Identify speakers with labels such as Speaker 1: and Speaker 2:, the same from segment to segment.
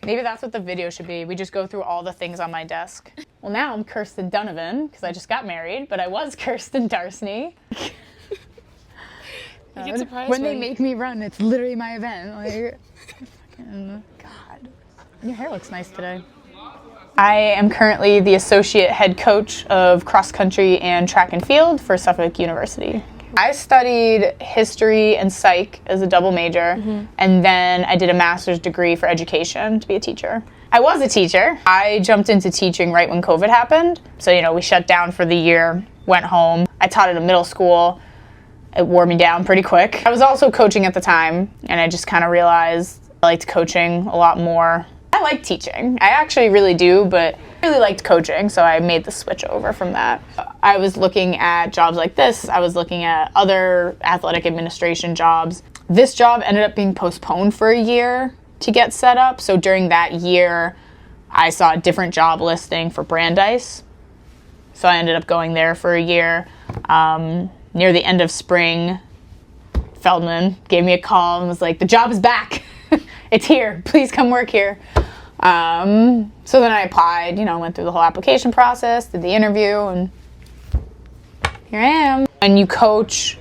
Speaker 1: Maybe that's what the video should be. We just go through all the things on my desk. Well, now I'm Kerstin Donovan because I just got married, but I was Kerstin Darsney.
Speaker 2: You get surprised
Speaker 1: when they make me run, it's literally my event. Like, God, your hair looks nice today. I am currently the associate head coach of cross country and track and field for Suffolk University. I studied history and psych as a double major, and then I did a master's degree for education to be a teacher. I was a teacher. I jumped into teaching right when COVID happened. So, we shut down for the year, went home. I taught at a middle school. It wore me down pretty quick. I was also coaching at the time, and I just kind of realized I liked coaching a lot more. I like teaching. I actually really do, but I really liked coaching, so I made the switch over from that. I was looking at jobs like this. I was looking at other athletic administration jobs. This job ended up being postponed for a year to get set up, so during that year, I saw a different job listing for Brandeis. So I ended up going there for a year. Near the end of spring, Feldman gave me a call and was like, the job is back. It's here. Please come work here. So then I applied, went through the whole application process, did the interview, and here I am. When you coach,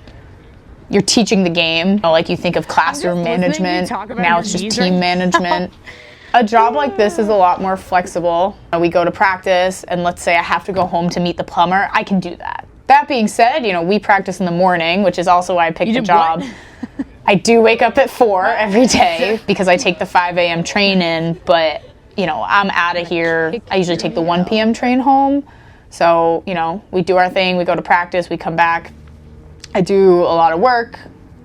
Speaker 1: you're teaching the game. Like you think of classroom management, now it's just team management. A job like this is a lot more flexible. We go to practice, and let's say I have to go home to meet the plumber. I can do that. That being said, we practice in the morning, which is also why I picked the job. I do wake up at 4 every day because I take the 5 a.m. train in, but, I'm out of here. I usually take the 1 p.m. train home. So, we do our thing, we go to practice, we come back. I do a lot of work,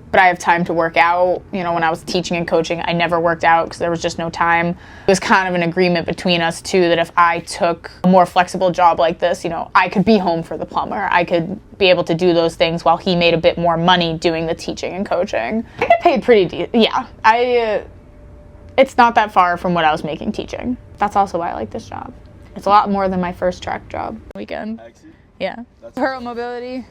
Speaker 1: but I have time to work out. When I was teaching and coaching, I never worked out because there was just no time. It was kind of an agreement between us two that if I took a more flexible job like this, I could be home for the plumber. I could be able to do those things while he made a bit more money doing the teaching and coaching. I get paid pretty it's not that far from what I was making teaching. That's also why I like this job. It's a lot more than my first track job. Weekend. Yeah. Rural mobility.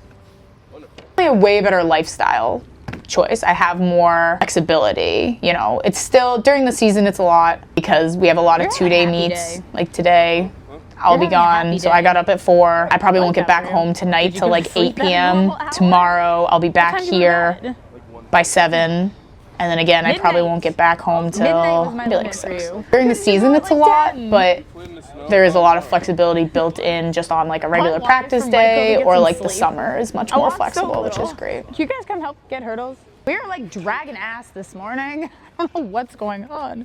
Speaker 1: A way better lifestyle choice. I have more flexibility. It's still during the season, it's a lot because we have a lot of 2-day meets. Like today, I'll be gone. So I got up at 4. I probably won't get back home tonight till like 8 p.m. Tomorrow, I'll be back here by 7. And then again, I probably won't get back home till maybe like 6. During the season, it's a lot, but there is a lot of flexibility built in just on like a regular practice day or like the summer is much more flexible, which is great. Can you guys come help get hurdles? We were like dragging ass this morning. I don't know what's going on.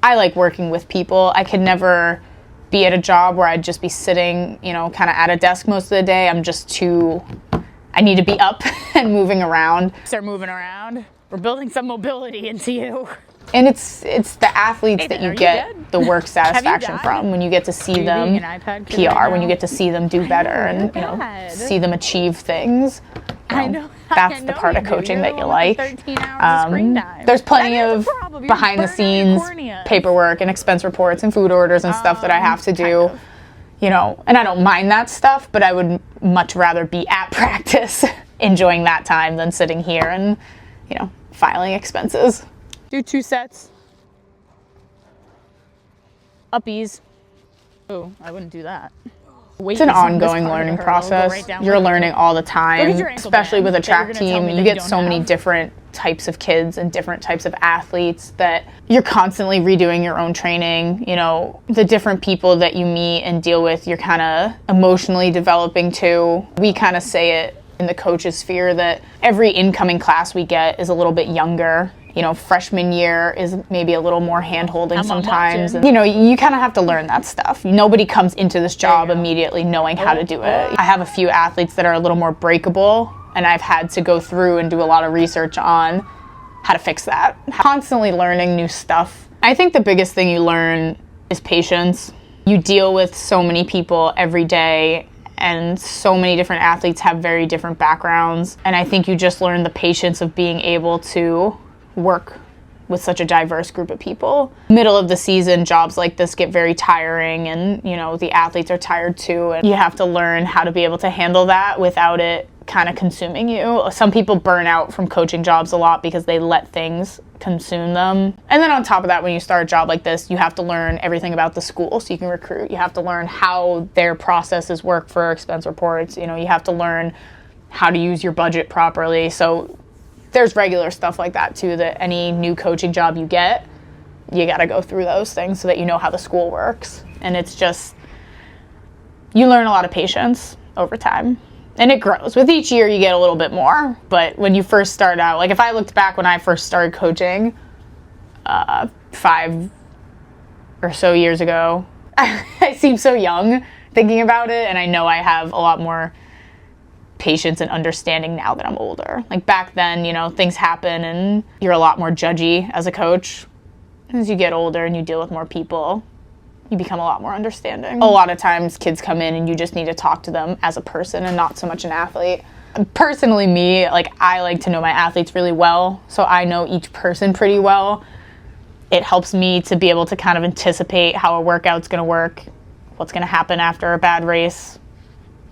Speaker 1: I like working with people. I could never be at a job where I'd just be sitting, kind of at a desk most of the day. I'm just I need to be up and moving around. Start moving around. We're building some mobility into you. And it's the athletes that you get the work satisfaction from when you get to see them PR, when you get to see them do better and see them achieve things. That's the part of coaching that you like. There's plenty of behind the scenes paperwork and expense reports and food orders and stuff that I have to do. And I don't mind that stuff, but I would much rather be at practice enjoying that time than sitting here and filing expenses. Do 2 sets. Uppies. Oh, I wouldn't do that. It's an ongoing learning process. You're learning all the time, especially with a track team. You get so many different types of kids and different types of athletes that you're constantly redoing your own training. The different people that you meet and deal with, you're kind of emotionally developing too. We kind of say it in the coaches sphere that every incoming class we get is a little bit younger. Freshman year is maybe a little more hand-holding sometimes. And, you kind of have to learn that stuff. Nobody comes into this job immediately knowing how to do it. I have a few athletes that are a little more breakable, and I've had to go through and do a lot of research on how to fix that. Constantly learning new stuff. I think the biggest thing you learn is patience. You deal with so many people every day, and so many different athletes have very different backgrounds. And I think you just learn the patience of being able to work with such a diverse group of people. Middle of the season, jobs like this get very tiring and, the athletes are tired too. And you have to learn how to be able to handle that without it kind of consuming you. Some people burn out from coaching jobs a lot because they let things consume them. And then on top of that, when you start a job like this, you have to learn everything about the school so you can recruit. You have to learn how their processes work for expense reports. You know, you have to learn how to use your budget properly. So there's regular stuff like that too, that any new coaching job you get, you got to go through those things so that you know how the school works. And it's just, you learn a lot of patience over time. And it grows. With each year, you get a little bit more. But when you first start out, like if I looked back when I first started coaching 5 or so years ago, I seem so young thinking about it. And I know I have a lot more patience and understanding now that I'm older. Like back then, you know, things happen and you're a lot more judgy as a coach. As you get older and you deal with more people, you become a lot more understanding. A lot of times kids come in and you just need to talk to them as a person and not so much an athlete. Personally, me, like I like to know my athletes really well, so I know each person pretty well. It helps me to be able to kind of anticipate how a workout's gonna work, what's gonna happen after a bad race,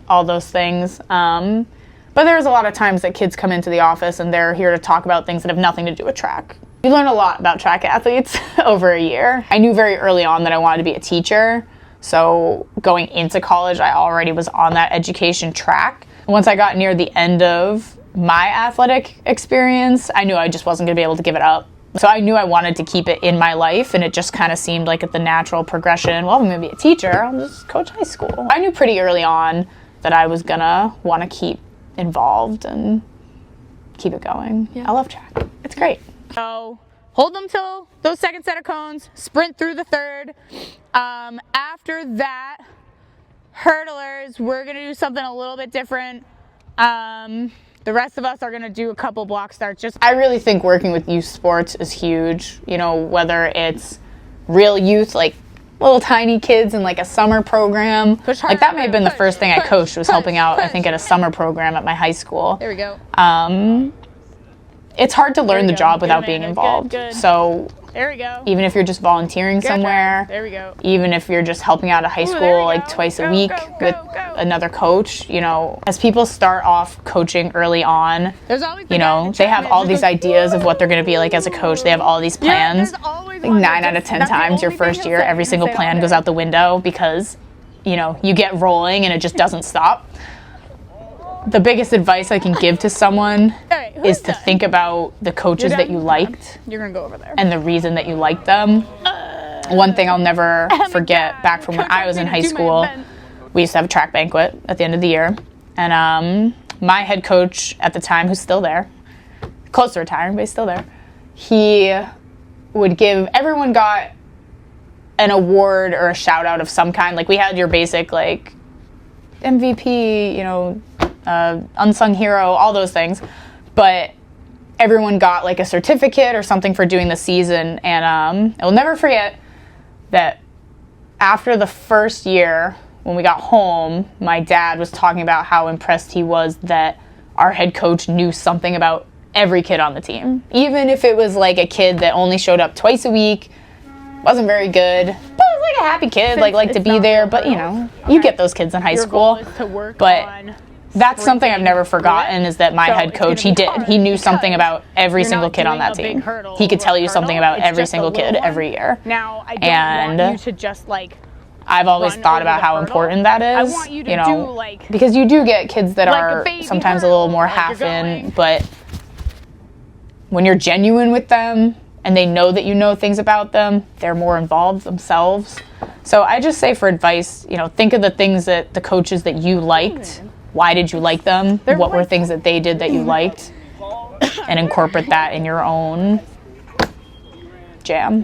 Speaker 1: all those things. But there's a lot of times that kids come into the office and they're here to talk about things that have nothing to do with track. You learn a lot about track athletes over a year. I knew very early on that I wanted to be a teacher. So going into college, I already was on that education track. Once I got near the end of my athletic experience, I knew I just wasn't gonna be able to give it up. So I knew I wanted to keep it in my life, and it just kind of seemed like the natural progression. Well, I'm gonna be a teacher, I'll just coach high school. I knew pretty early on that I was gonna wanna keep involved and keep it going. Yeah. I love track, it's great. So hold them till those second set of cones, sprint through the third. After that, hurdlers, we're gonna do something a little bit different. The rest of us are gonna do a couple block starts. I really think working with youth sports is huge. You know, whether it's real youth, like little tiny kids in like a summer program. Like that may have been the first thing I coached, was helping out, I think, at a summer program at my high school.
Speaker 2: There we go.
Speaker 1: It's hard to learn the job without being involved.
Speaker 2: Good.
Speaker 1: So
Speaker 2: there we go.
Speaker 1: even if you're just volunteering somewhere,
Speaker 2: there we go.
Speaker 1: Even if you're just helping out at high school like twice a week with another coach, you know, as people start off coaching early on, you know, they have all these ideas of what they're going to be like as a coach. They have all these plans. Like 9 out of 10 times your first year, every single plan goes out the window because, you know, you get rolling and it just doesn't stop. The biggest advice I can give to someone is to think about the coaches that you liked.
Speaker 2: You're gonna go over there.
Speaker 1: And the reason that you liked them. One thing I'll never forget back from when I was in high school, we used to have a track banquet at the end of the year. And my head coach at the time, who's still there, close to retiring, but he's still there, he would give, everyone got an award or a shout out of some kind. Like we had your basic like MVP, you know, unsung hero, all those things, but everyone got like a certificate or something for doing the season. And I'll never forget that after the first year, when we got home, my dad was talking about how impressed he was that our head coach knew something about every kid on the team, even if it was like a kid that only showed up twice a week, wasn't very good, but was like a happy kid, like liked to be there. But you know, you get those kids in high school. But that's something I've never forgotten, is that my head coach, he knew something about every single kid on that team. He could tell you something about every single kid every year.
Speaker 2: Now, I don't want you to just like,
Speaker 1: I've always thought about how important that is,
Speaker 2: I want you to do like,
Speaker 1: because you do get kids that are sometimes a little more half in, but when you're genuine with them and they know that you know things about them, they're more involved themselves. So I just say, for advice, you know, think of the things that the coaches that you liked. Why did you like them? What were things that they did that you liked? And incorporate that in your own jam.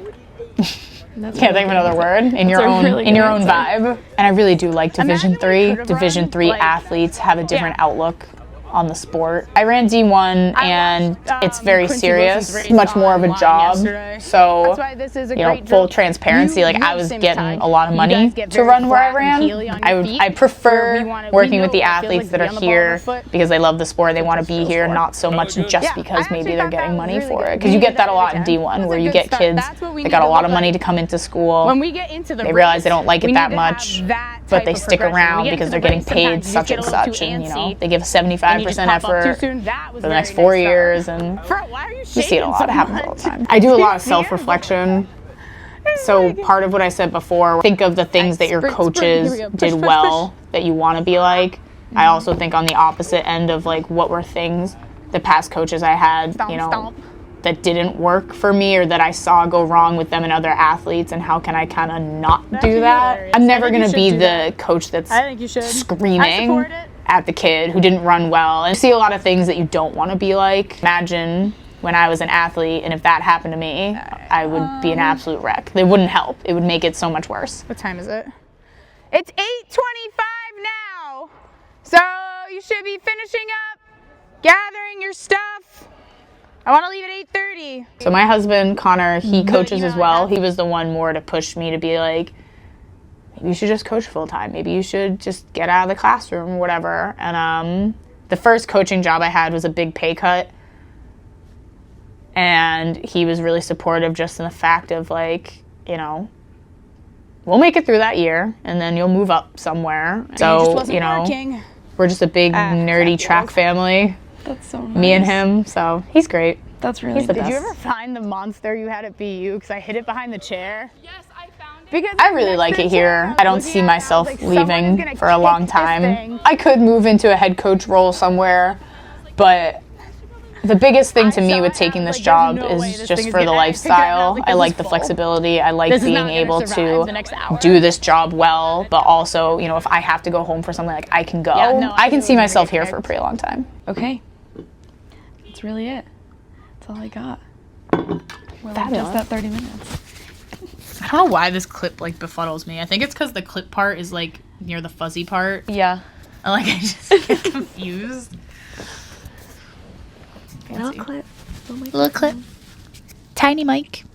Speaker 1: Can't think of another word. In your own vibe. And I really do like Division III. Division III athletes have a different outlook on the sport. I ran D1 and it's very serious, much more of a job. So, you know, full transparency, like I was getting a lot of money to run where I ran. I prefer working with the athletes that are here because they love the sport, they want to be here, not so much just because maybe they're getting money for it. Because you get that a lot in D1, where you get kids that got a lot of money to come into school. They realize they don't like it that much, but they stick around because they're getting paid such and such, and you know, they give a 75 100% effort
Speaker 2: too soon. That was
Speaker 1: for the next 4 years, and
Speaker 2: why are you
Speaker 1: you see it a
Speaker 2: shaking
Speaker 1: lot.
Speaker 2: so
Speaker 1: It happens
Speaker 2: much?
Speaker 1: all the time. I do a lot of self-reflection. So part of what I said before, think of the things that your coaches did well that you want to be like. I also think on the opposite end of like what were things the past coaches I had, you know, that didn't work for me or that I saw go wrong with them and other athletes, and how can I kind of not do that?
Speaker 2: Hilarious.
Speaker 1: I'm never going to be the coach that's
Speaker 2: I think you should.
Speaker 1: screaming
Speaker 2: I support it.
Speaker 1: at the kid who didn't run well. And you see a lot of things that you don't want to be like. Imagine when I was an athlete, and if that happened to me, I would be an absolute wreck. It wouldn't help. It would make it so much worse.
Speaker 2: What time is it? It's 8:25 now. So you should be finishing up, gathering your stuff. I want to leave at 8:30.
Speaker 1: So my husband, Connor, he coaches as well. He was the one more to push me to be like, maybe you should just coach full time. Maybe you should just get out of the classroom or whatever. And the first coaching job I had was a big pay cut. And he was really supportive just in the fact of like, you know, we'll make it through that year and then you'll move up somewhere. So, you know, we're just a big nerdy track family.
Speaker 3: That's so nice.
Speaker 1: Me and him, so he's great.
Speaker 3: That's really
Speaker 1: He's the
Speaker 2: Did
Speaker 1: best.
Speaker 2: you ever find the monster you had at BU? Because I hid it behind the chair.
Speaker 4: Yes, I found it.
Speaker 2: Because
Speaker 1: I really like it here. I don't see myself leaving for a long time. I could move into a head coach role somewhere, but the biggest thing to me with taking this job is just for the lifestyle. I like the flexibility. I like being able to do this job well, but also, you know, if I have to go home for something, like I can go. I can see myself here for a pretty long time.
Speaker 3: Okay. That's really it. That's all I got. Well,
Speaker 1: Fabulous.
Speaker 3: just that 30 minutes.
Speaker 5: I don't know why this clip like befuddles me. I think it's because the clip part is like near the fuzzy part.
Speaker 3: Yeah.
Speaker 5: And, like I just get confused.
Speaker 3: Little clip.
Speaker 5: Little clip. Tiny mic.